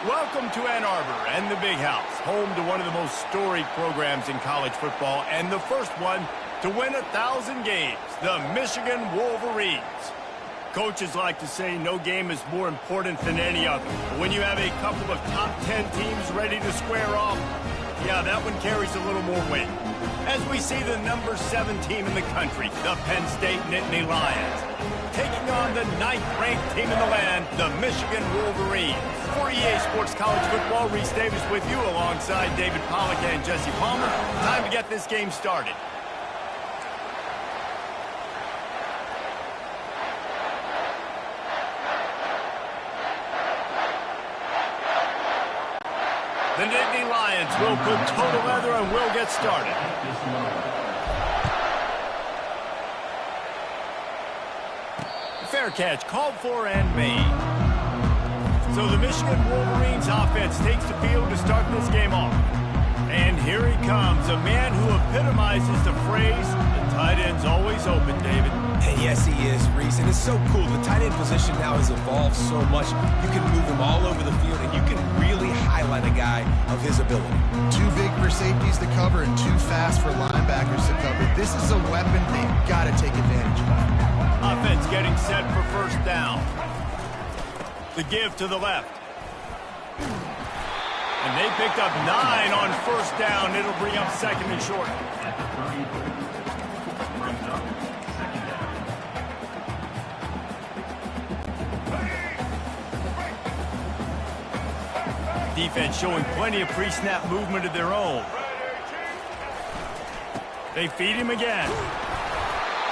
Welcome to Ann Arbor and the Big House, home to one of the most storied programs in college football and the first one to win 1,000 games, the Michigan Wolverines. Coaches like to say no game is more important than any other. But when you have a couple of top 10 teams ready to square off, yeah, that one carries a little more weight. As we see the number 7 team in the country, the Penn State Nittany Lions, taking on the 9th-ranked team in the land, the Michigan Wolverines. For EA Sports College Football, Reese Davis with you alongside David Pollack and Jesse Palmer. Time to get this game started. The Nittany Lions will put total leather and will get started. Fair catch called for and made. So the Michigan Wolverines offense takes the field to start this game off. And here he comes, a man who epitomizes the phrase, the tight end's always open, David. And yes, he is, Reese, and it's so cool. The tight end position now has evolved so much. You can move him all over the field, and you can really highlight a guy of his ability. Too big for safeties to cover and too fast for linebackers to cover. This is a weapon they've got to take advantage of. Offense getting set for first down. The give to the left. And they picked up 9 on first down. It'll bring up second and short. Defense showing plenty of pre-snap movement of their own. They feed him again.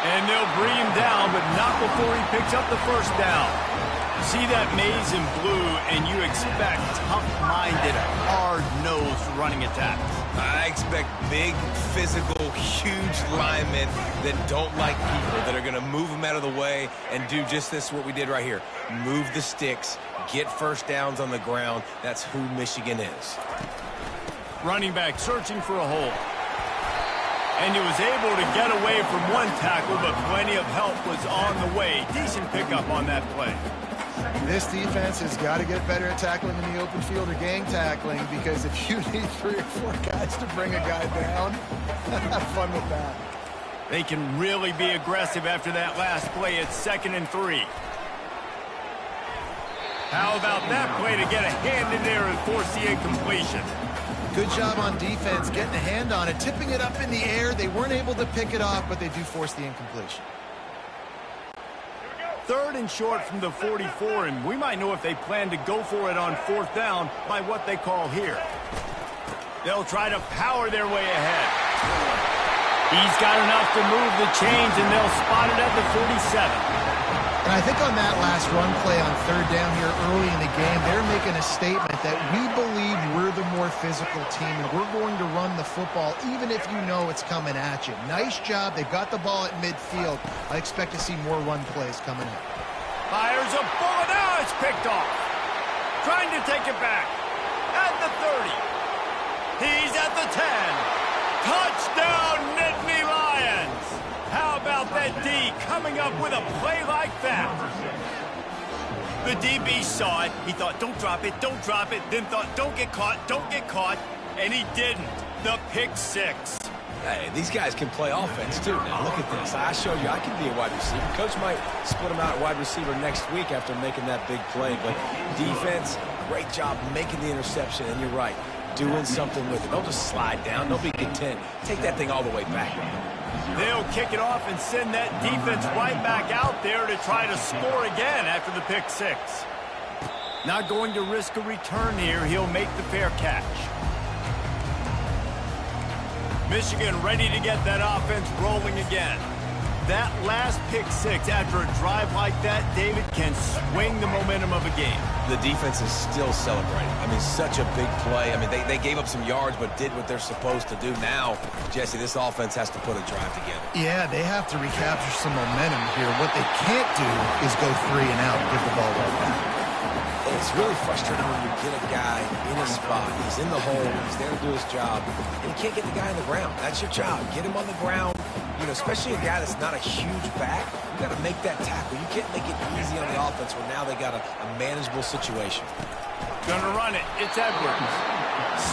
And they'll bring him down, but not before he picks up the first down. See that maze in blue, and you expect tough-minded, hard-nosed running attacks. I expect big, physical, huge linemen that don't like people, that are going to move them out of the way and do just this, what we did right here. Move the sticks, get first downs on the ground. That's who Michigan is. Running back searching for a hole. And he was able to get away from one tackle, but plenty of help was on the way. Decent pickup on that play. This defense has got to get better at tackling in the open field or gang tackling, because if you need 3 or 4 guys to bring a guy down, have fun with that. They can really be aggressive after that last play. It's 2nd and 3. How about that play to get a hand in there and force the incompletion? Good job on defense getting a hand on it, tipping it up in the air. They weren't able to pick it off, but they do force the incompletion. 3rd and short from the 44, and we might know if they plan to go for it on 4th down by what they call here. They'll try to power their way ahead. He's got enough to move the chains, and they'll spot it at the 47. And I think on that last run play on 3rd down here early in the game, they're making a statement that we believe we're the more physical team, and we're going to run the football even if you know it's coming at you. Nice job. They've got the ball at midfield. I expect to see more run plays coming in. Fires a bullet. Now it's picked off. Trying to take it back. At the 30. He's at the 10. Touchdown, Nittany Lions. How about that D coming up with a play like that? The DB saw it. He thought, don't drop it, then thought, don't get caught, and he didn't. The pick 6. Hey, these guys can play offense, too. Now, look at this. I showed you I can be a wide receiver. Coach might split him out at wide receiver next week after making that big play, but defense, great job making the interception, and you're right, doing something with it. Don't just slide down. Don't be content. Take that thing all the way back. They'll kick it off and send that defense right back out there to try to score again after the pick 6. Not going to risk a return here. He'll make the fair catch. Michigan ready to get that offense rolling again. That last pick 6 after a drive like that, David, can swing the momentum of a game. The defense is still celebrating. I mean, such a big play. I mean, they gave up some yards but did what they're supposed to do. Now, Jesse, this offense has to put a drive together. Yeah, they have to recapture some momentum here. What they can't do is go 3 and out and give the ball right back. It's really frustrating when you get a guy in a spot. He's in the hole. He's there to do his job. And you can't get the guy on the ground. That's your job. Get him on the ground. You know, especially a guy that's not a huge back. You got to make that tackle. You can't make it easy on the offense where now they got a manageable situation. Gonna run it. It's Edwards.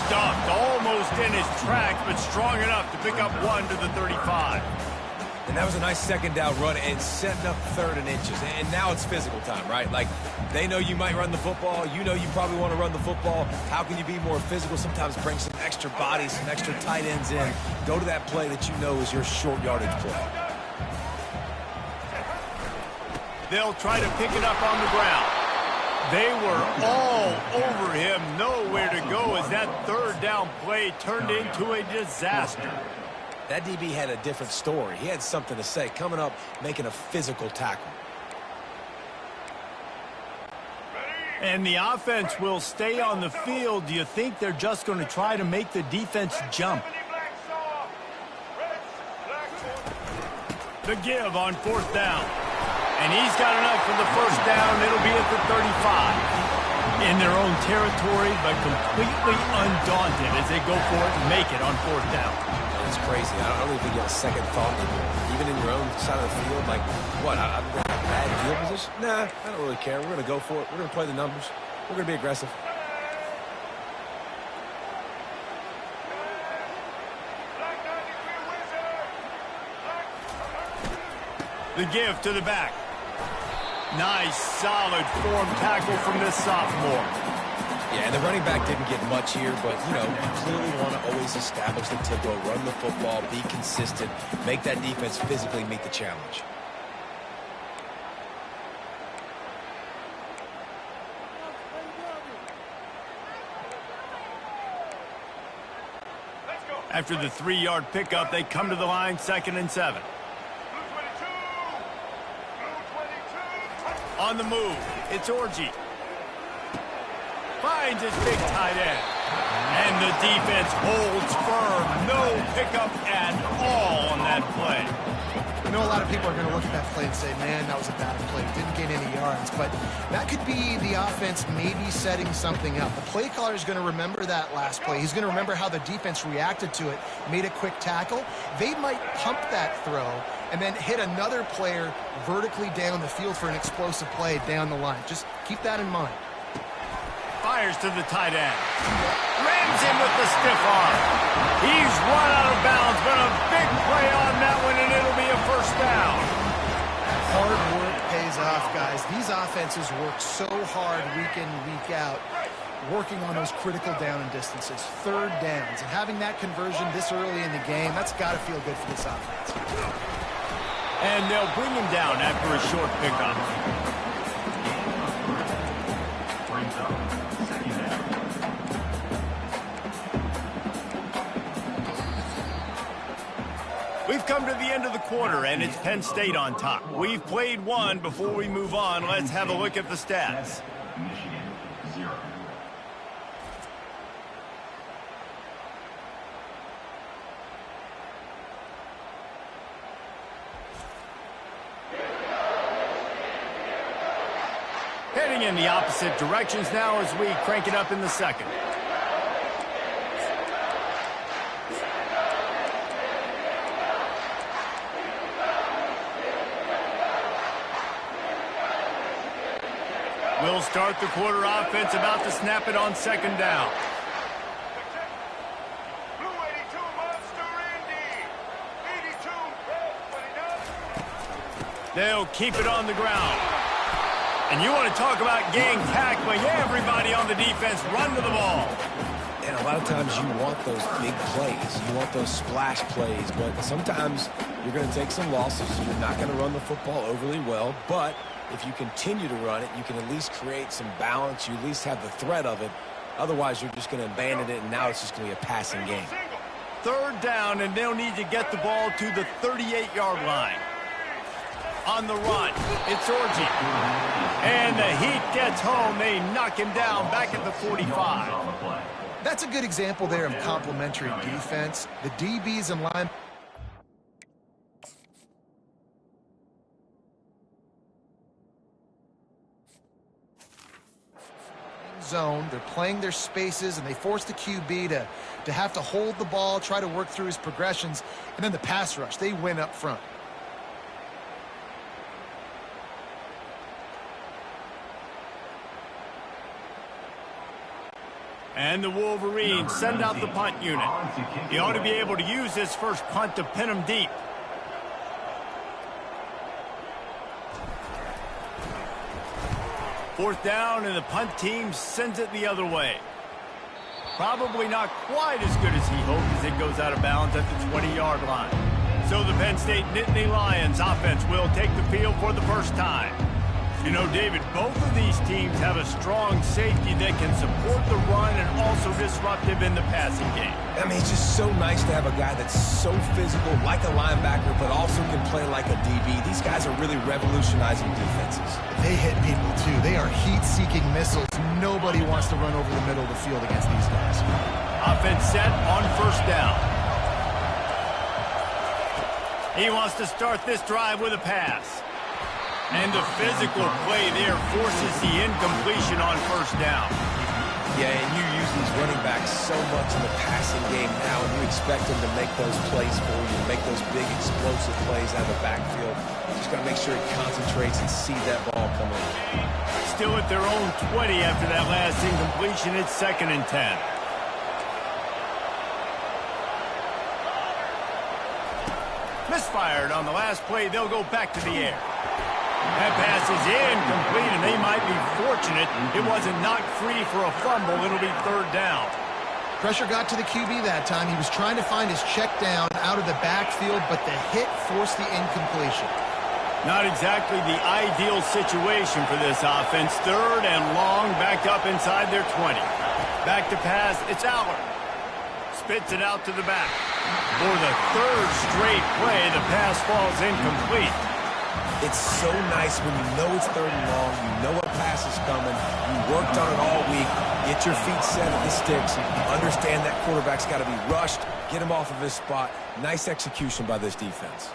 Stuffed almost in his tracks, but strong enough to pick up 1 to the 35. And that was a nice second down run and setting up 3rd and inches. And now it's physical time, right? Like, they know you might run the football. You know you probably want to run the football. How can you be more physical? Sometimes bring some extra bodies, some extra tight ends in. Go to that play that you know is your short yardage play. They'll try to pick it up on the ground. They were all over him, nowhere to go as that 3rd down play turned into a disaster. That DB had a different story. He had something to say, coming up, making a physical tackle. And the offense will stay on the field. Do you think they're just going to try to make the defense jump? The give on 4th down. And he's got enough for the 1st down. It'll be at the 35. In their own territory, but completely undaunted as they go for it and make it on 4th down. It's crazy. I don't even get a second thought anymore. Even in your own side of the field, like, what, I'm in a bad field position? Nah, I don't really care. We're going to go for it. We're going to play the numbers. We're going to be aggressive. The give to the back. Nice, solid form tackle from this sophomore. Yeah, and the running back didn't get much here, but, you know, you clearly want to always establish the tempo, run the football, be consistent, make that defense physically meet the challenge. After the 3-yard pickup, they come to the line, 2nd and 7. On the move, it's Orji. Finds his big tight end. And the defense holds firm. No pickup at all on that play. I know a lot of people are going to look at that play and say, man, that was a bad play. Didn't gain any yards. But that could be the offense maybe setting something up. The play caller is going to remember that last play. He's going to remember how the defense reacted to it, made a quick tackle. They might pump that throw and then hit another player vertically down the field for an explosive play down the line. Just keep that in mind. Fires to the tight end. Rams him with the stiff arm. He's run out of bounds, but a big play on that one, and it'll be a 1st down. Hard work pays off, guys. These offenses work so hard week in, week out, working on those critical down and distances, 3rd downs. And having that conversion this early in the game, that's got to feel good for this offense. And they'll bring him down after a short pickup. We've come to the end of the quarter, and it's Penn State on top. We've played one. Before we move on, let's have a look at the stats. Michigan, 0. Heading in the opposite directions now as we crank it up in the 2nd. We'll start the quarter offense, about to snap it on 2nd down. Blue 82 Monster Indy. 82 29. They'll keep it on the ground. And you want to talk about gang tackling. Everybody on the defense run to the ball. And a lot of times you want those big plays. You want those splash plays. But sometimes you're going to take some losses. You're not going to run the football overly well. But if you continue to run it, you can at least create some balance. You at least have the threat of it. Otherwise, you're just going to abandon it, and now it's just going to be a passing game. 3rd down, and they'll need to get the ball to the 38-yard line. On the run, it's Orji. And the heat gets home. They knock him down back at the 45. That's a good example there of complementary defense. The DBs and line zone. They're playing their spaces, and they force the QB to have to hold the ball, try to work through his progressions, and then the pass rush. They win up front. And the Wolverines send out the punt unit. He ought to be able to use this first punt to pin him deep. Fourth down, and the punt team sends it the other way. Probably not quite as good as he hoped as it goes out of bounds at the 20-yard line. So the Penn State Nittany Lions offense will take the field for the first time. You know, David, both of these teams have a strong safety that can support the run and also disruptive in the passing game. I mean, it's just so nice to have a guy that's so physical, like a linebacker, but also can play like a DB. These guys are really revolutionizing defenses. They hit people, too. They are heat-seeking missiles. Nobody wants to run over the middle of the field against these guys. Offense set on first down. He wants to start this drive with a pass. And the physical play there forces the incompletion on first down. Yeah, and you use these running backs so much in the passing game now, and you expect them to make those plays for you, make those big explosive plays out of the backfield. Just got to make sure he concentrates and see that ball come in. Still at their own 20 after that last incompletion. It's 2nd and 10. Misfired on the last play. They'll go back to the air. That pass is incomplete, and they might be fortunate it wasn't knocked free for a fumble. It'll be 3rd down. Pressure got to the QB that time. He was trying to find his check down out of the backfield, but the hit forced the incompletion. Not exactly the ideal situation for this offense. 3rd and long, back up inside their 20. Back to pass, it's Allard. Spits it out to the back. For the 3rd straight play, the pass falls incomplete. It's so nice when you know it's 3rd and long, you know a pass is coming, you worked on it all week, get your feet set at the sticks, understand that quarterback's got to be rushed, get him off of his spot. Nice execution by this defense.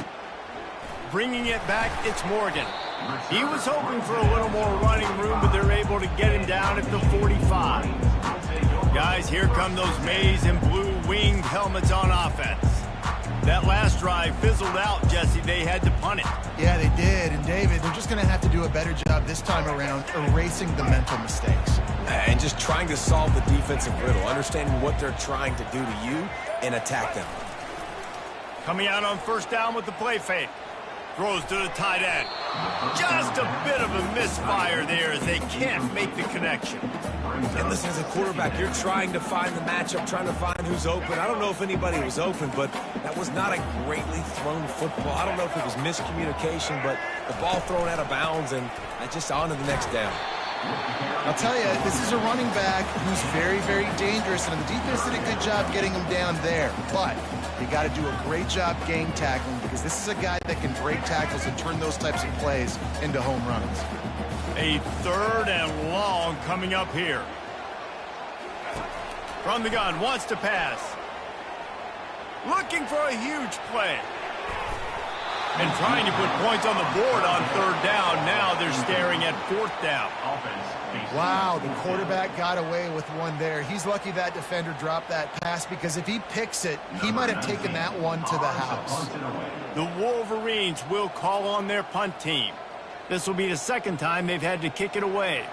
Bringing it back, it's Morgan. He was hoping for a little more running room, but they're able to get him down at the 45. Guys, here come those maize and blue winged helmets on offense. That last drive fizzled out, Jesse. They had to punt it. Yeah, they did. And, David, they're just going to have to do a better job this time around erasing the mental mistakes. And just trying to solve the defensive riddle, understanding what they're trying to do to you and attack them. Coming out on first down with the play fake. Throws to the tight end. Just a bit of a misfire there as they can't make the connection. And listen, as a quarterback, you're trying to find the matchup, trying to find who's open. I don't know if anybody was open, but that was not a greatly thrown football. I don't know if it was miscommunication, but the ball thrown out of bounds, and just on to the next down. I'll tell you, this is a running back who's very, very dangerous, and the defense did a good job getting him down there. But you got to do a great job game tackling, because this is a guy that can break tackles and turn those types of plays into home runs. A 3rd and long coming up here. From the gun, wants to pass. Looking for a huge play. And trying to put points on the board on 3rd down. Now they're staring at 4th down. Wow, the quarterback got away with one there. He's lucky that defender dropped that pass, because if he picks it, he might have taken that one to the house. The Wolverines will call on their punt team. This will be the 2nd time they've had to kick it away.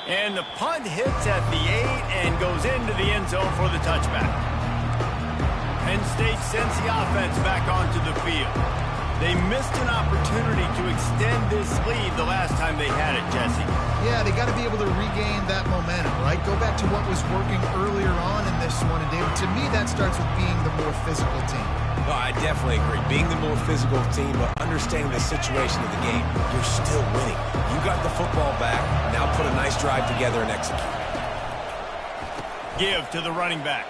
And the punt hits at the 8 and goes into the end zone for the touchback. Penn State sends the offense back onto the field. They missed an opportunity to extend this lead the last time they had it, Jesse. Yeah, they got to be able to regain that momentum, right? Go back to what was working earlier on in this one. And, David, to me, that starts with being the more physical team. No, I definitely agree. Being the more physical team, but understanding the situation of the game, you're still winning. You got the football back. Now put a nice drive together and execute. Give to the running back.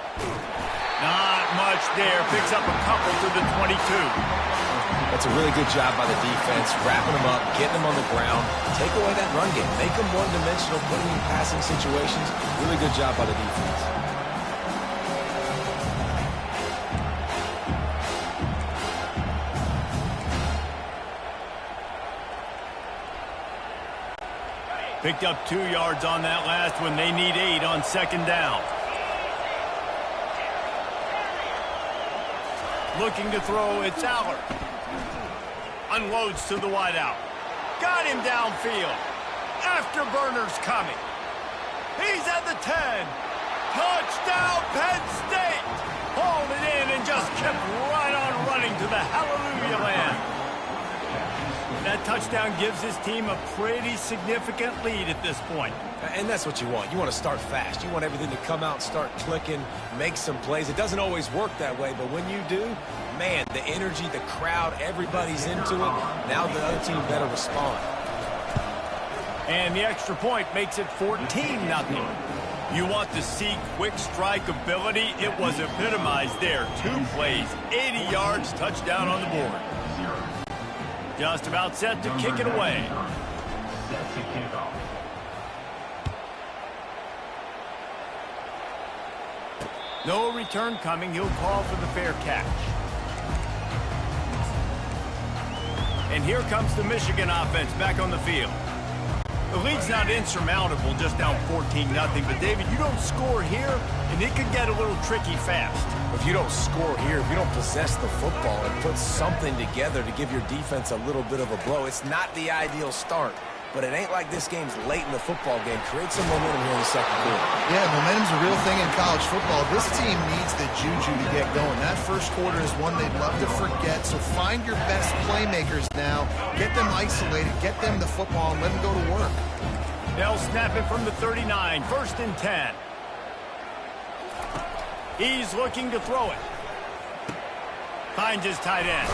Not much there. Picks up a couple to the 22. That's a really good job by the defense, wrapping them up, getting them on the ground. Take away that run game. Make them one-dimensional, put them in passing situations. Really good job by the defense. Picked up 2 yards on that last one. They need 8 on 2nd down. Looking to throw, it's Allard. Unloads to the wideout. Got him downfield. Afterburner's coming. He's at the 10. Touchdown, Penn State! Hauled it in and just kept right on running to the hallelujah land. That touchdown gives his team a pretty significant lead at this point. And that's what you want. You want to start fast. You want everything to come out, start clicking, make some plays. It doesn't always work that way, but when you do, man, the energy, the crowd, everybody's into it. Now the other team better respond. And the extra point makes it 14-0. You want to see quick strike ability? It was epitomized there. 2 plays, 80 yards, touchdown on the board. Just about set to kick it away. No return coming. He'll call for the fair catch. And here comes the Michigan offense back on the field. The lead's not insurmountable, just down 14-0. But, David, you don't score here, and it could get a little tricky fast. If you don't score here, if you don't possess the football and put something together to give your defense a little bit of a blow, it's not the ideal start. But it ain't like this game's late in the football game. Create some momentum here in the second quarter. Yeah, momentum's a real thing in college football. This team needs the juju to get going. That first quarter is one they'd love to forget, so find your best playmakers now. Get them isolated, get them the football, and let them go to work. They'll snap it from the 39, 1st and 10. He's looking to throw it. Finds his tight end.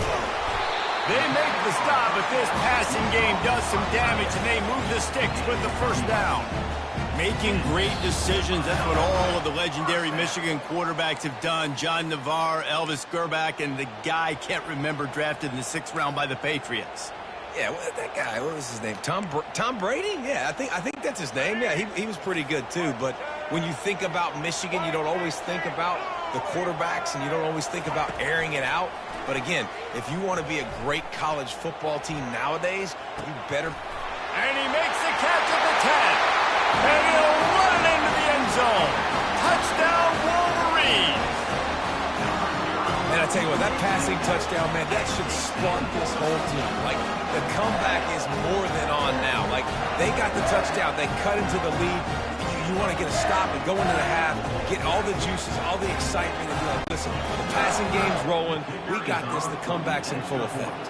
They make the stop, but this passing game does some damage, and they move the sticks with the first down. Making great decisions, that's what all of the legendary Michigan quarterbacks have done. John Navarre, Elvis Gerbach, and the guy, can't remember, drafted in the 6th round by the Patriots. Yeah, that guy, what was his name? Tom Brady? Yeah, I think that's his name. Yeah, he was pretty good too. But when you think about Michigan, you don't always think about the quarterbacks, and you don't always think about airing it out. But again, if you want to be a great college football team nowadays, you better. And he makes the catch at the 10. And he'll run it into the end zone. Touchdown, Wolverines. Man, I tell you what, that passing touchdown, man, that should spark this whole team. Like, the comeback is more than on now. Like, they got the touchdown. They cut into the lead. You want to get a stop and go into the half, get all the juices, all the excitement, and be like, listen, the passing game's rolling. We got this. The comeback's in full effect.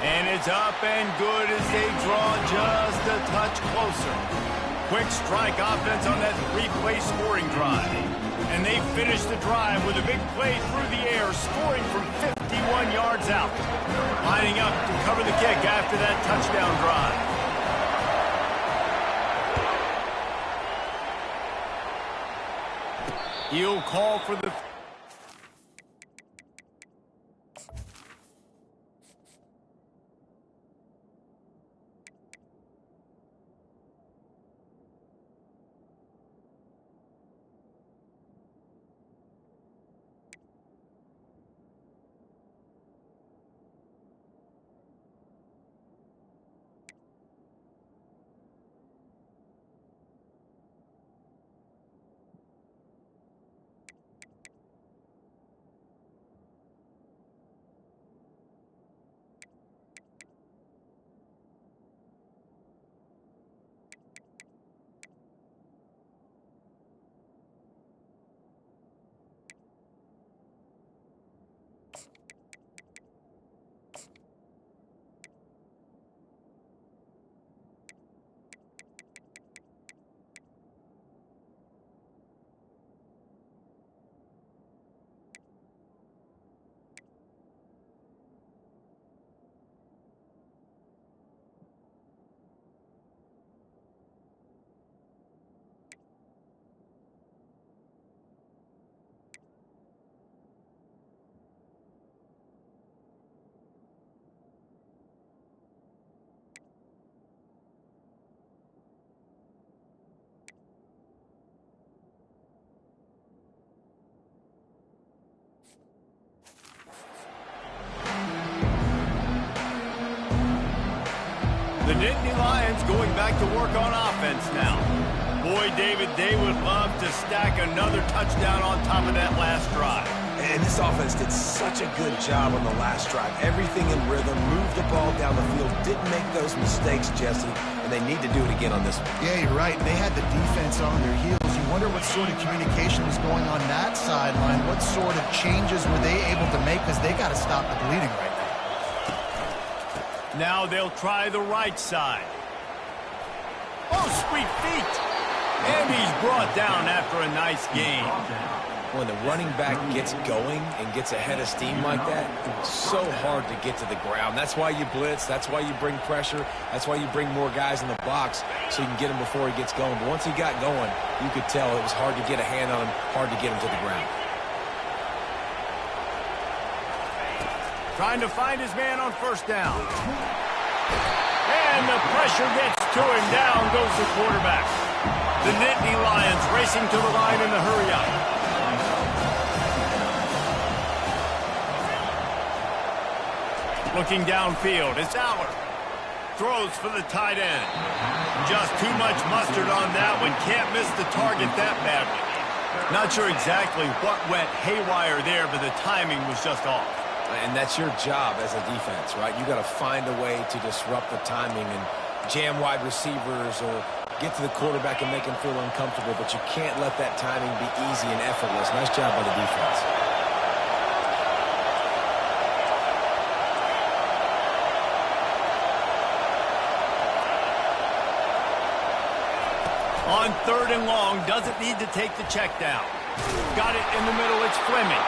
And it's up and good as they draw just a touch closer. Quick strike offense on that 3-play scoring drive. And they finish the drive with a big play through the air, scoring from 51 yards out. Lining up to cover the kick after that touchdown drive. He'll call for the... The Nittany Lions going back to work on offense now. Boy, David, they would love to stack another touchdown on top of that last drive. And this offense did such a good job on the last drive. Everything in rhythm, moved the ball down the field, didn't make those mistakes, Jesse, and they need to do it again on this one. Yeah, you're right. They had the defense on their heels. You wonder what sort of communication was going on that sideline. What sort of changes were they able to make, because they got to stop the bleeding right Now now. they'll try the right side. Oh, sweet feet. And he's brought down after a nice game. When the running back gets going and gets ahead of steam like that, it's so hard to get to the ground. That's why you blitz. That's why you bring pressure. That's why you bring more guys in the box so you can get him before he gets going. But once he got going, you could tell it was hard to get a hand on him, hard to get him to the ground. Trying to find his man on first down. And the pressure gets to him. Down goes the quarterback. The Nittany Lions racing to the line in the hurry-up. Looking downfield, it's Allard. Throws for the tight end. Just too much mustard on that one. Can't miss the target that badly. Not sure exactly what went haywire there, but the timing was just off. And that's your job as a defense, right? You got to find a way to disrupt the timing and jam wide receivers or get to the quarterback and make him feel uncomfortable, but you can't let that timing be easy and effortless. Nice job by the defense. On 3rd and long, doesn't need to take the check down. Got it in the middle, it's Fleming.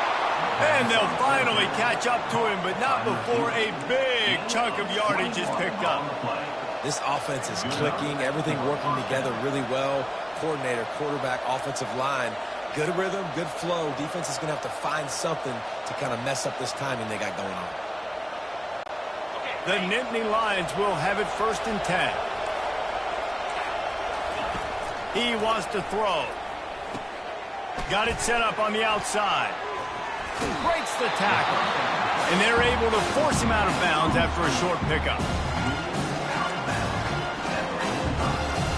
And they'll finally catch up to him, but not before a big chunk of yardage is picked up. This offense is clicking, everything working together really well. Coordinator, quarterback, offensive line. Good rhythm, good flow. Defense is going to have to find something to kind of mess up this timing they got going on. The Nittany Lions will have it 1st and 10. He wants to throw. Got it set up on the outside. Breaks the tackle. And they're able to force him out of bounds after a short pickup.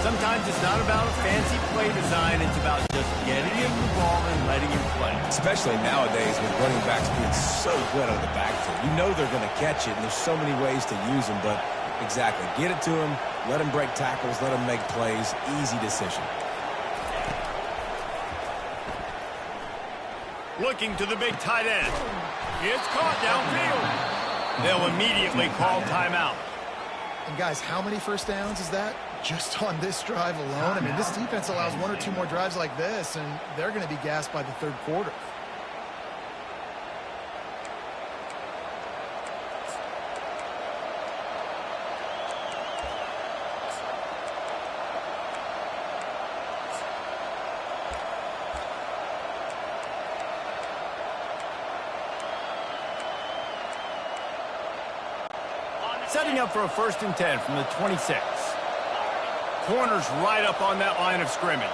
Sometimes it's not about a fancy play design. It's about just getting him the ball and letting him play. Especially nowadays with running backs being so good out of the backfield. You know they're going to catch it, and there's so many ways to use them, but exactly. Get it to him, let him break tackles, let him make plays. Easy decision. Looking to the big tight end. It's caught downfield. They'll immediately call timeout. And guys, how many first downs is that? Just on this drive alone? I mean, this defense allows 1 or 2 more drives like this, and they're going to be gassed by the 3rd quarter. Setting up for a 1st and 10 from the 26. Corners right up on that line of scrimmage.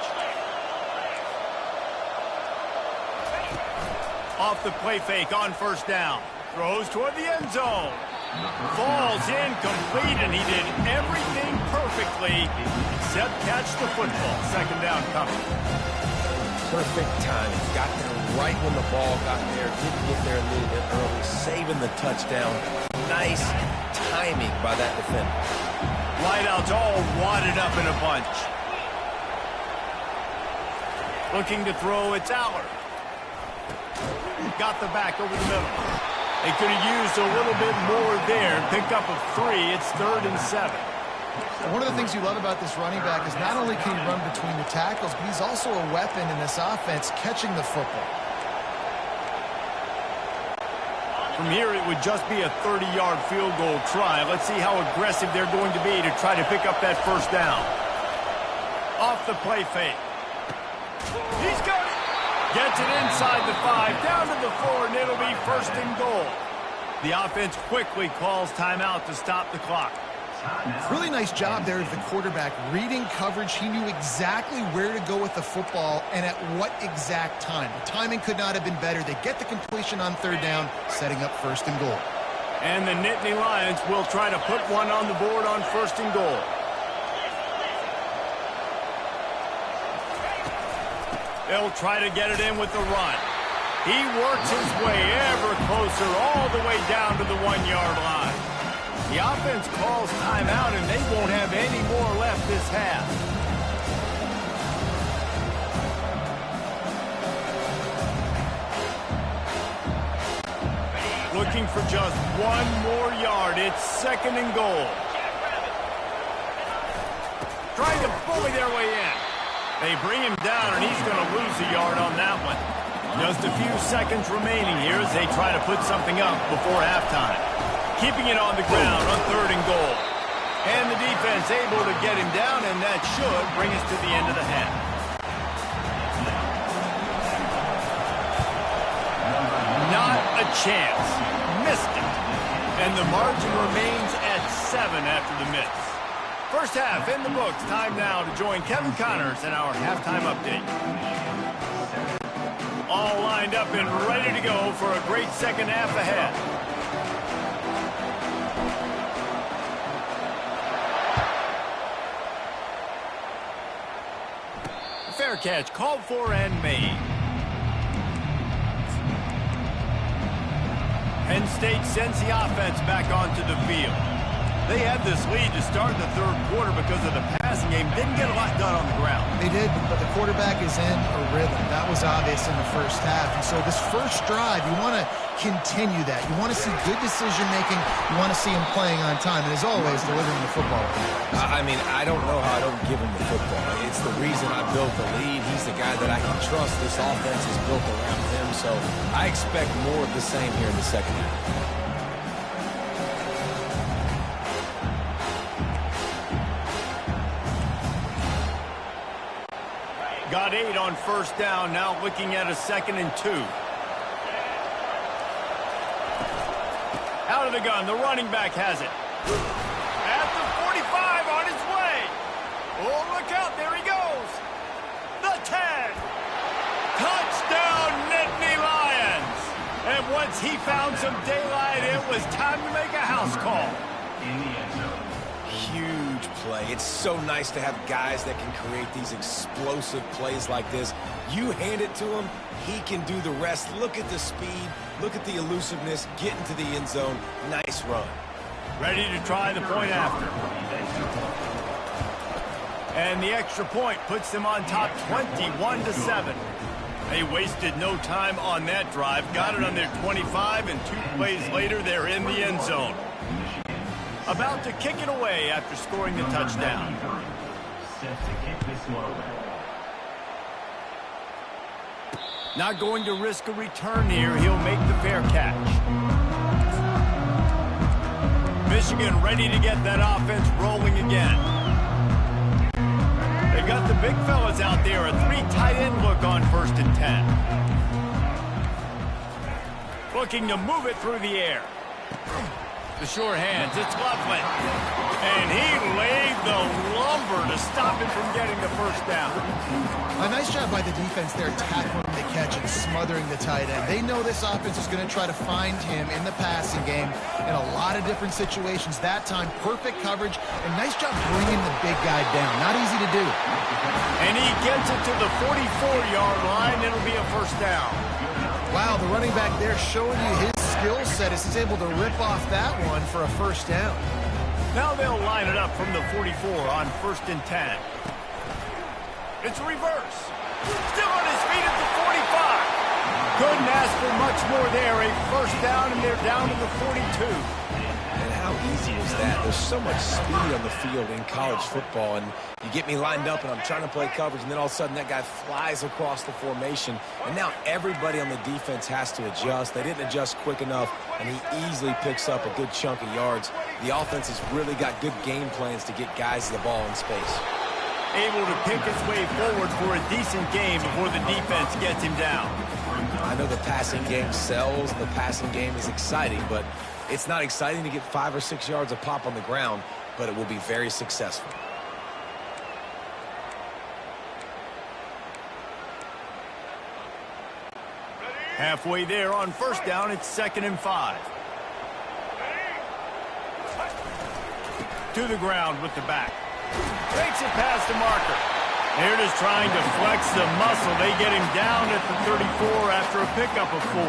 Off the play fake on 1st down. Throws toward the end zone. Falls incomplete, and he did everything perfectly except catch the football. 2nd down coming. Perfect time. Got there right when the ball got there. Didn't get there a little bit early. Saving the touchdown. Nice timing by that defender. Wideouts all wadded up in a bunch. Looking to throw, it's Allard. Got the back over the middle. They could have used a little bit more there. Picked up a 3. It's 3rd and 7. One of the things you love about this running back is not only can he run between the tackles, but he's also a weapon in this offense catching the football. From here, it would just be a 30-yard field goal try. Let's see how aggressive they're going to be to try to pick up that 1st down. Off the play fake. He's got it. Gets it inside the 5, down to the 4, and it'll be 1st and goal. The offense quickly calls timeout to stop the clock. Really nice job there of the quarterback. Reading coverage, he knew exactly where to go with the football and at what exact time. The timing could not have been better. They get the completion on 3rd down, setting up 1st and goal. And the Nittany Lions will try to put one on the board on 1st and goal. They'll try to get it in with the run. He works his way ever closer all the way down to the 1-yard line. The offense calls timeout, and they won't have any more left this half. Looking for just one more yard. It's 2nd and goal. Trying to bully their way in. They bring him down, and he's going to lose a yard on that one. Just a few seconds remaining here as they try to put something up before halftime. Keeping it on the ground on 3rd and goal. And the defense able to get him down, and that should bring us to the end of the half. Not a chance. Missed it. And the margin remains at 7 after the miss. First half in the books. Time now to join Kevin Connors in our halftime update. All lined up and ready to go for a great second half ahead. Fair catch called for and made. Penn State sends the offense back onto the field. They had this lead to start the 3rd quarter because of the passing game. Didn't get a lot done on the ground. They did, but the quarterback is in a rhythm. That was obvious in the first half. And so this first drive, you want to continue that. You want to see good decision-making. You want to see him playing on time. And as always, delivering the football. I mean, I don't know how I don't give him the football. It's the reason I built the lead. He's the guy that I can trust. This offense is built around him. So I expect more of the same here in the second half. Got 8 on 1st down, now looking at a 2nd and 2. Out of the gun, the running back has it. At the 45, on his way. Oh, look out, there he goes. The 10. Touchdown, Nittany Lions. And once he found some daylight, it was time to make a house call. Huge play. It's so nice to have guys that can create these explosive plays like this. You hand it to him, he can do the rest. Look at the speed, look at the elusiveness, get into the end zone. Nice run. Ready to try the point after. And the extra point puts them on top 21-7. They wasted no time on that drive. Got it on their 25, and 2 plays later, they're in the end zone. About to kick it away after scoring the touchdown. Not going to risk a return here. He'll make the fair catch. Michigan ready to get that offense rolling again. They've got the big fellas out there. A 3 tight end look on 1st and 10. Looking to move it through the air. The sure hands, it's Loveland. And he laid the lumber to stop him from getting the 1st down. A nice job by the defense there, tackling the catch and smothering the tight end. They know this offense is going to try to find him in the passing game in a lot of different situations. That time, perfect coverage, and nice job bringing the big guy down. Not easy to do. And he gets it to the 44-yard line. It'll be a 1st down. Wow, the running back there showing you his skill set as he's able to rip off that one for a 1st down. Now they'll line it up from the 44 on 1st and 10. It's a reverse. Still on his feet at the 45. Couldn't ask for much more there. A 1st down, and they're down to the 42. And how easy is that? There's so much speed on the field in college football, and you get me lined up, and I'm trying to play coverage, and then all of a sudden that guy flies across the formation, and now everybody on the defense has to adjust. They didn't adjust quick enough, and he easily picks up a good chunk of yards. The offense has really got good game plans to get guys the ball in space. Able to pick his way forward for a decent game before the defense gets him down. I know the passing game sells, and the passing game is exciting, but it's not exciting to get 5 or 6 yards a pop on the ground, but it will be very successful. Halfway there on 1st down, it's 2nd and 5. To the ground with the back. Breaks it past the marker. They're just trying to flex the muscle. They get him down at the 34 after a pickup of 4.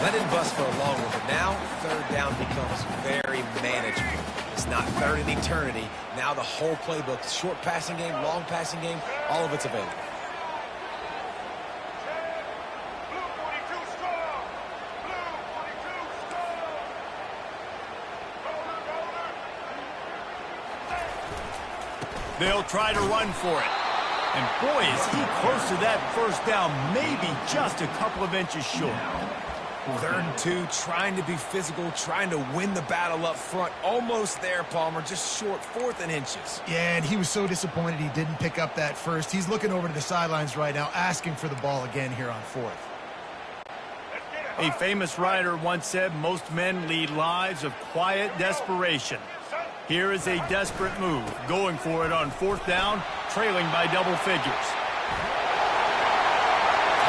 That didn't bust for a long one, but now third down becomes very manageable. It's not third in eternity. Now the whole playbook, short passing game, long passing game, all of it's available. Blue 42 strong. Blue 42 strong. They'll try to run for it. And boy, is he close to that first down, maybe just a couple of inches short. 3rd and 2, trying to be physical, trying to win the battle up front. Almost there, Palmer, just short, 4th and inches. Yeah, and he was so disappointed he didn't pick up that first. He's looking over to the sidelines right now, asking for the ball again here on 4th. A famous writer once said, most men lead lives of quiet desperation. Here is a desperate move, going for it on 4th down, trailing by double figures.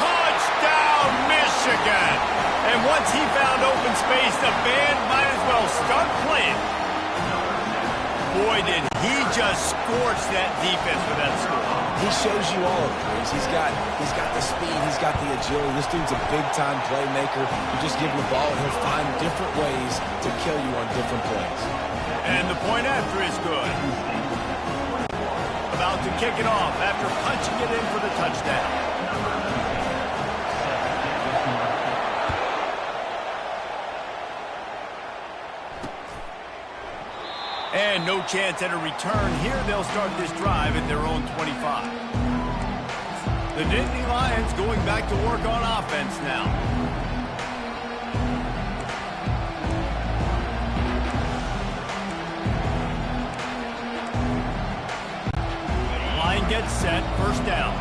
Touchdown, Michigan! And once he found open space, the band might as well start playing. Boy, did he just scorch that defense with that score. He shows you all of it. He's got the speed, he's got the agility. This dude's a big-time playmaker. You just give him the ball, and he'll find different ways to kill you on different plays. And the point after is good. About to kick it off after punching it in for the touchdown. And no chance at a return here. They'll start this drive at their own 25. The Nittany Lions going back to work on offense now. Line gets set, first down.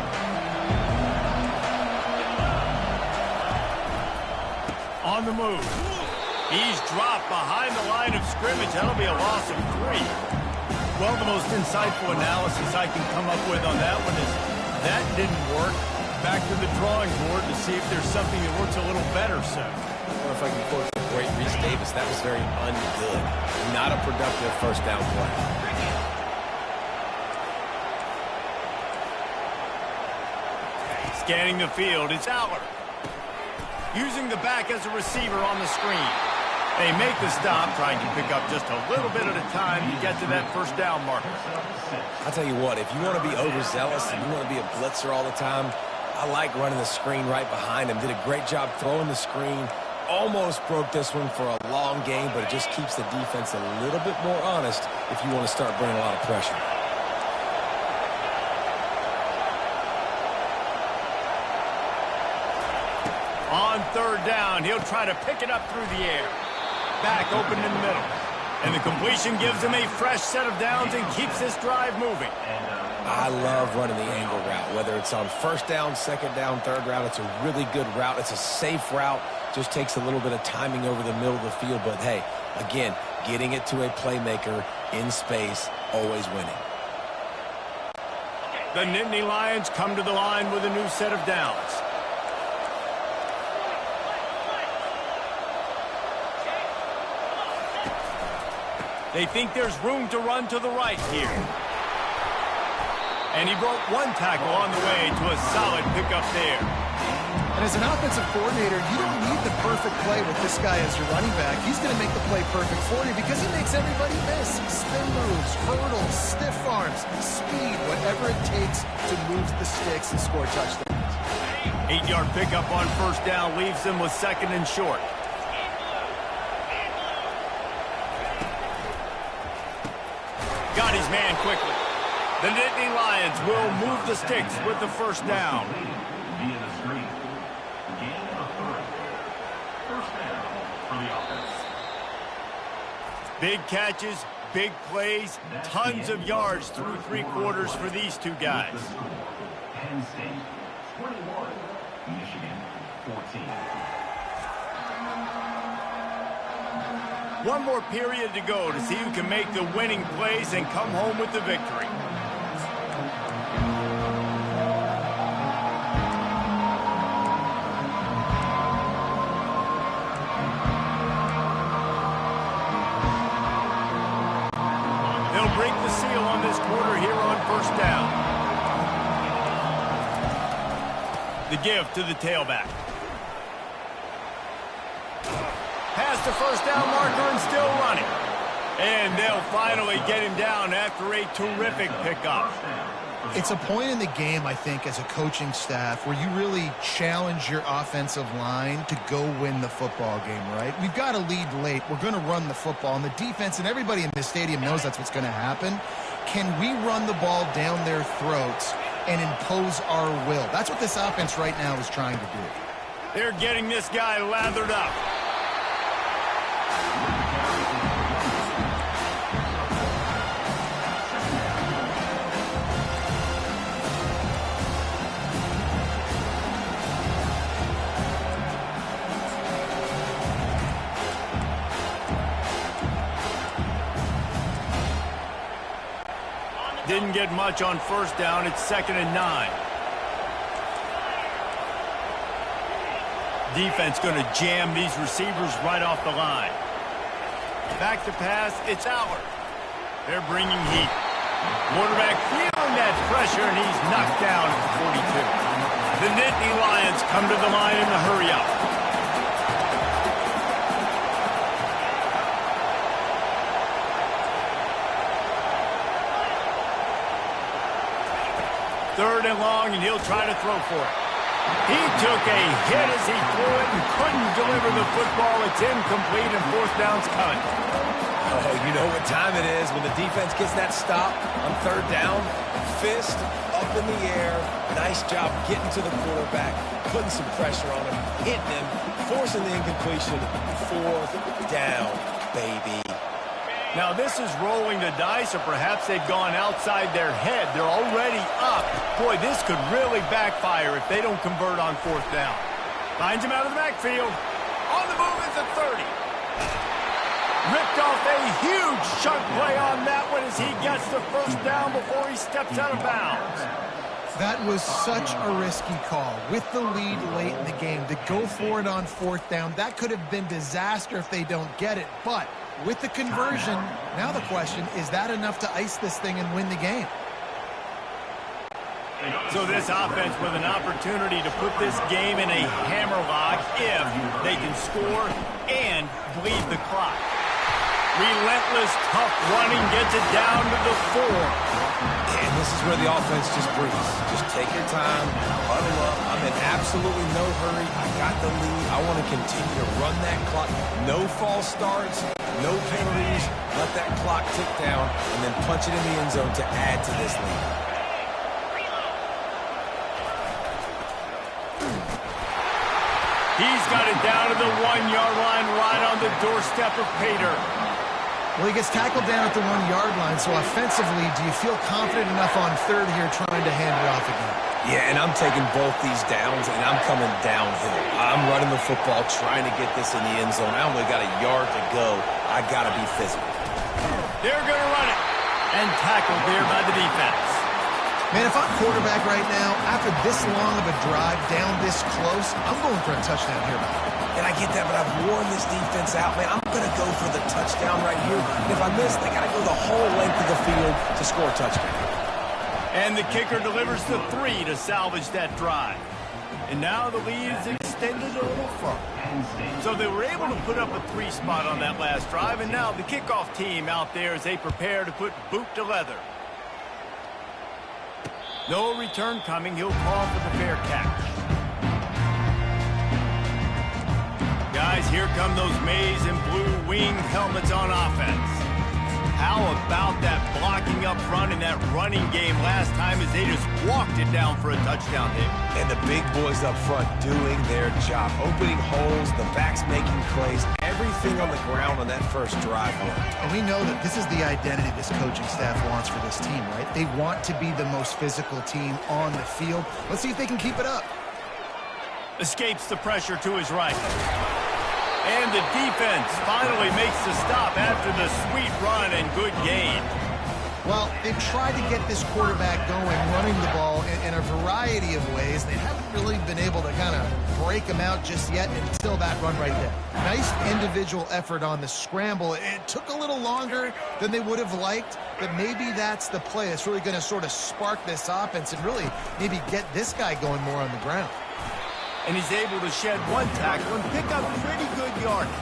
On the move. He's dropped behind the line of scrimmage. That'll be a loss of 3. Well, the most insightful analysis I can come up with on that one is that didn't work. Back to the drawing board to see if there's something that works a little better, sir. Or if I can quote the great Reese Davis, that was very ungood. Not a productive first down play. Scanning the field, it's Aller. Using the back as a receiver on the screen. They make the stop, trying to pick up just a little bit at a time to get to that first down marker. I'll tell you what, if you want to be overzealous and you want to be a blitzer all the time, I like running the screen right behind him. Did a great job throwing the screen. Almost broke this one for a long game, but it just keeps the defense a little bit more honest if you want to start bringing a lot of pressure. On 3rd down, he'll try to pick it up through the air. Back open in the middle. And the completion gives him a fresh set of downs and keeps this drive moving. I love running the angle route, whether it's on 1st down, 2nd down, 3rd route. It's a really good route. It's a safe route. Just takes a little bit of timing over the middle of the field. But, hey, again, getting it to a playmaker in space, always winning. The Nittany Lions come to the line with a new set of downs. They think there's room to run to the right here. And he broke one tackle on the way to a solid pickup there. And as an offensive coordinator, you don't need the perfect play with this guy as your running back. He's going to make the play perfect for you because he makes everybody miss. Spin moves, hurdles, stiff arms, speed, whatever it takes to move the sticks and score touchdowns. 8-yard pickup on 1st down leaves them with 2nd and short. Got his man quickly. The Nittany Lions will move the sticks with the 1st down. Big catches, big plays, tons of yards through 3 quarters for these two guys. Penn State 21, Michigan 14. One more period to go to see who can make the winning plays and come home with the victory. They'll break the seal on this quarter here on 1st down. The give to the tailback. Past the first down marker and still running. And they'll finally get him down after a terrific pickup. It's a point in the game, I think, as a coaching staff where you really challenge your offensive line to go win the football game, right? We've got to lead late. We're going to run the football. And the defense and everybody in this stadium knows that's what's going to happen. Can we run the ball down their throats and impose our will? That's what this offense right now is trying to do. They're getting this guy lathered up. Didn't get much on first down. It's 2nd and 9. Defense going to jam these receivers right off the line. Back to pass. It's Allard. They're bringing heat. Quarterback feeling that pressure, and he's knocked down at the 42. The Nittany Lions come to the line in the hurry-up. Third and long, and he'll try to throw for it. He took a hit as he threw it and couldn't deliver the football. It's incomplete, and fourth down's cut. Oh, you know what time it is when the defense gets that stop on third down. Fist up in the air. Nice job getting to the quarterback, putting some pressure on him, hitting him, forcing the incompletion. Fourth down, baby. Now, this is rolling the dice, or perhaps they've gone outside their head. They're already up. Boy, this could really backfire if they don't convert on fourth down. Finds him out of the backfield. On the move is the 30. Ripped off a huge chunk play on that one as he gets the first down before he steps out of bounds. That was such a risky call. With the lead late in the game, to go for it on fourth down, that could have been disaster if they don't get it. But with the conversion, now the question, is that enough to ice this thing and win the game? So this offense with an opportunity to put this game in a hammerlock if they can score and bleed the clock. Relentless, tough running gets it down to the 4. And this is where the offense just breathes. Just take your time, huddle up. I'm in absolutely no hurry. I got the lead. I want to continue to run that clock. No false starts, no penalties. Let that clock tick down and then punch it in the end zone to add to this lead. He's got it down to the 1-yard line right on the doorstep of Pater. Well, he gets tackled down at the 1-yard line, so offensively, do you feel confident enough on third here trying to hand it off again? Yeah, and I'm taking both these downs, and I'm coming downhill. I'm running the football, trying to get this in the end zone. I only got a yard to go. I got to be physical. They're going to run it. And tackled there by the defense. Man, if I'm quarterback right now, after this long of a drive down this close, I'm going for a touchdown here. And I get that, but I've worn this defense out, man. I'm going to go for the touchdown right here. And if I miss, they got to go the whole length of the field to score a touchdown. And the kicker delivers the 3 to salvage that drive. And now the lead is extended a little further. So they were able to put up a 3 spot on that last drive, and now the kickoff team out there as they prepare to put boot to leather. No return coming. He'll call for the fair catch. Guys, here come those maize and blue winged helmets on offense. How about that blocking up front in that running game last time as they just walked it down for a touchdown hit? And the big boys up front doing their job. Opening holes, the backs making plays, everything on the ground on that first drive worked. And we know that this is the identity this coaching staff wants for this team, right? They want to be the most physical team on the field. Let's see if they can keep it up. Escapes the pressure to his right. And the defense finally makes the stop after the sweet run and good gain. Well, they've tried to get this quarterback going, running the ball in a variety of ways. They haven't really been able to kind of break him out just yet until that run right there. Nice individual effort on the scramble. It took a little longer than they would have liked, but maybe that's the play. It's really going to sort of spark this offense and really maybe get this guy going more on the ground. and he's able to shed one tackle and pick up pretty good yardage.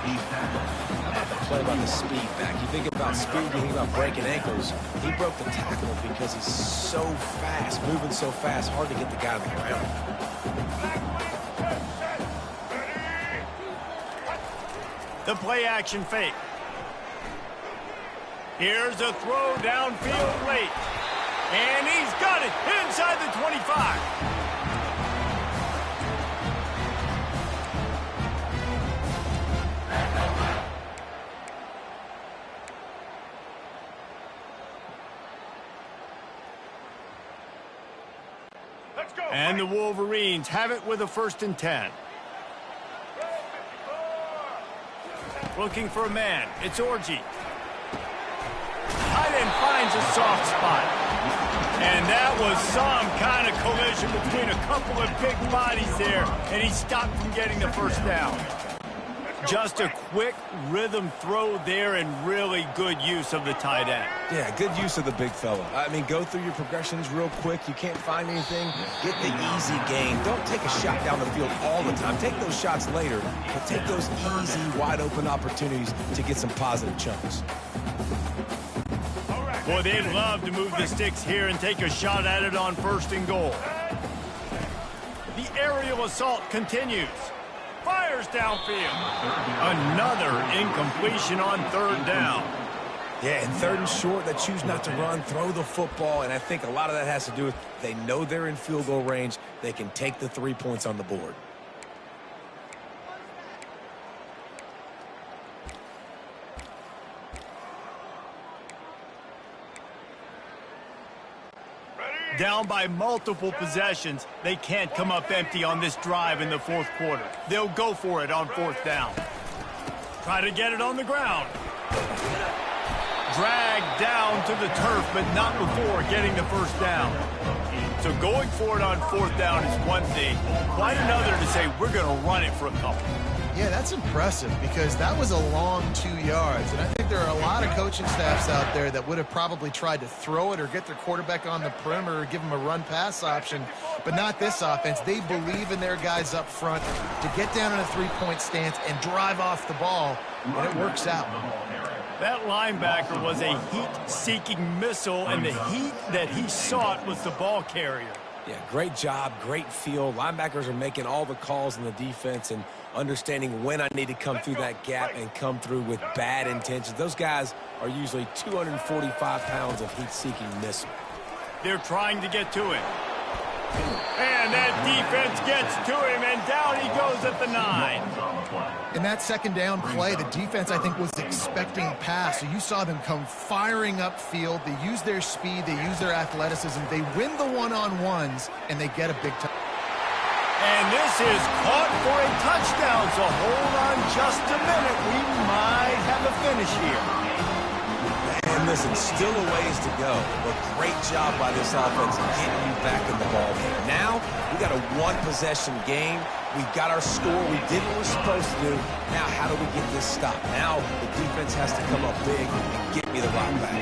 Play about the speed back. You think about speed, you think about breaking ankles. He broke the tackle because he's so fast, moving so fast, hard to get the guy on the ground. The play action fake. Here's a throw downfield late. And he's got it inside the 25. And the Wolverines have it with a 1st and 10. Looking for a man. It's Orji. Tight end finds a soft spot. And that was some kind of collision between a couple of big bodies there, and he stopped from getting the 1st down. Just a quick rhythm throw there and really good use of the tight end. Yeah, good use of the big fella. I mean, go through your progressions real quick. You can't find anything, get the easy gain. Don't take a shot down the field all the time. Take those shots later, but take those easy, wide-open opportunities to get some positive chunks. Boy, they'd love to move the sticks here and take a shot at it on 1st and goal. The aerial assault continues. Fires downfield. Another incompletion on 3rd down. Yeah, and 3rd and short, they choose not to run, throw the football, and I think a lot of that has to do with they know they're in field goal range. They can take the 3 points on the board. Down by multiple possessions, they can't come up empty on this drive in the 4th quarter. They'll go for it on 4th down. Try to get it on the ground. Dragged down to the turf, but not before getting the 1st down. So going for it on 4th down is one thing. Quite another to say, we're going to run it for a couple. Yeah, that's impressive because that was a long 2 yards. And I think there are a lot of coaching staffs out there that would have probably tried to throw it or get their quarterback on the perimeter or give them a run-pass option, but not this offense. They believe in their guys up front to get down in a 3-point stance and drive off the ball, and it works out. That linebacker was a heat-seeking missile, and the heat that he sought was the ball carrier. Yeah, great job, great feel. Linebackers are making all the calls in the defense and understanding when I need to come through that gap and come through with bad intentions. Those guys are usually 245 pounds of heat-seeking missile. They're trying to get to him. And that defense gets to him, and down he goes at the 9. In that 2nd down play, the defense, I think, was expecting pass. So you saw them come firing upfield. They use their speed. They use their athleticism. They win the one-on-ones, and they get a big touchdown. And this is caught for a touchdown, so hold on just a minute. We might have a finish here. And listen, still a ways to go, but great job by this offense getting you back in the ball game. Now, we got a 1-possession game. We got our score. We did what we're supposed to do. Now, how do we get this stopped? Now, the defense has to come up big and get me the rock back.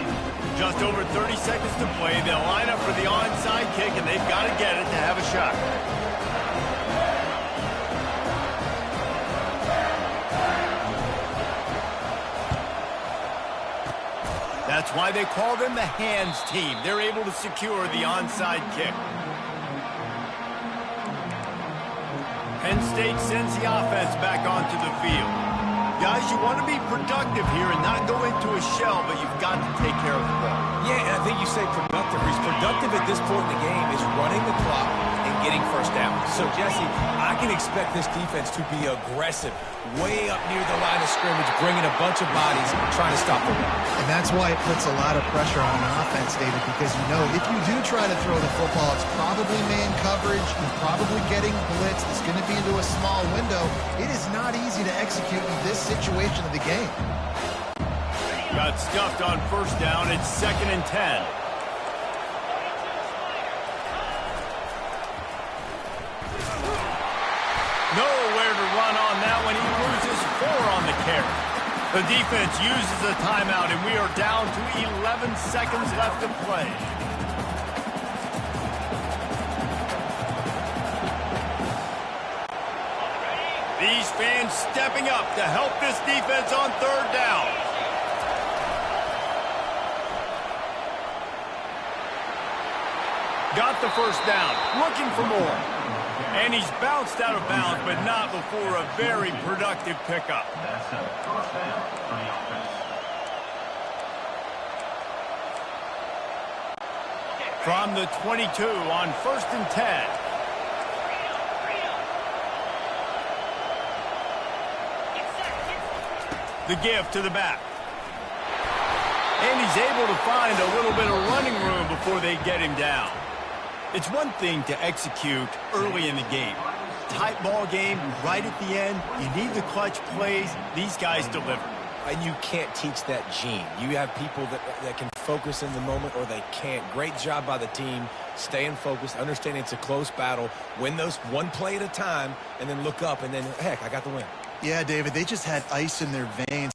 Just over 30 seconds to play. They'll line up for the onside kick, and they've got to get it to have a shot. That's why they call them the hands team. They're able to secure the onside kick. Penn State sends the offense back onto the field. Guys, you want to be productive here and not go into a shell, but you've got to take care of the ball. Yeah, and I think you say productive. He's productive at this point in the game is running the clock and getting 1st down. So, Jesse, I can expect this defense to be aggressive, way up near the line of scrimmage, bringing a bunch of bodies, trying to stop the run. And that's why it puts a lot of pressure on an offense, David, because you know if you do try to throw the football, it's probably man coverage. You're probably getting blitzed. It's going to be into a small window. It is not easy to execute in this situation of the game. Got stuffed on 1st down. It's 2nd and 10. Nowhere to run on that one. He loses 4 on the carry. The defense uses a timeout, and we are down to 11 seconds left to play. These fans stepping up to help this defense on third down. Got the first down, looking for more. And he's bounced out of bounds, but not before a very productive pickup. That's a first down for the offense. From the 22 on 1st and 10. The give to the back. And he's able to find a little bit of running room before they get him down. It's one thing to execute early in the game. Tight ball game, right at the end, you need the clutch plays. These guys deliver. And you can't teach that gene. You have people that can focus in the moment or they can't. Great job by the team, staying focused, understanding it's a close battle, win those one play at a time, and then look up, and then, heck, I got the win. Yeah, David, they just had ice in their veins.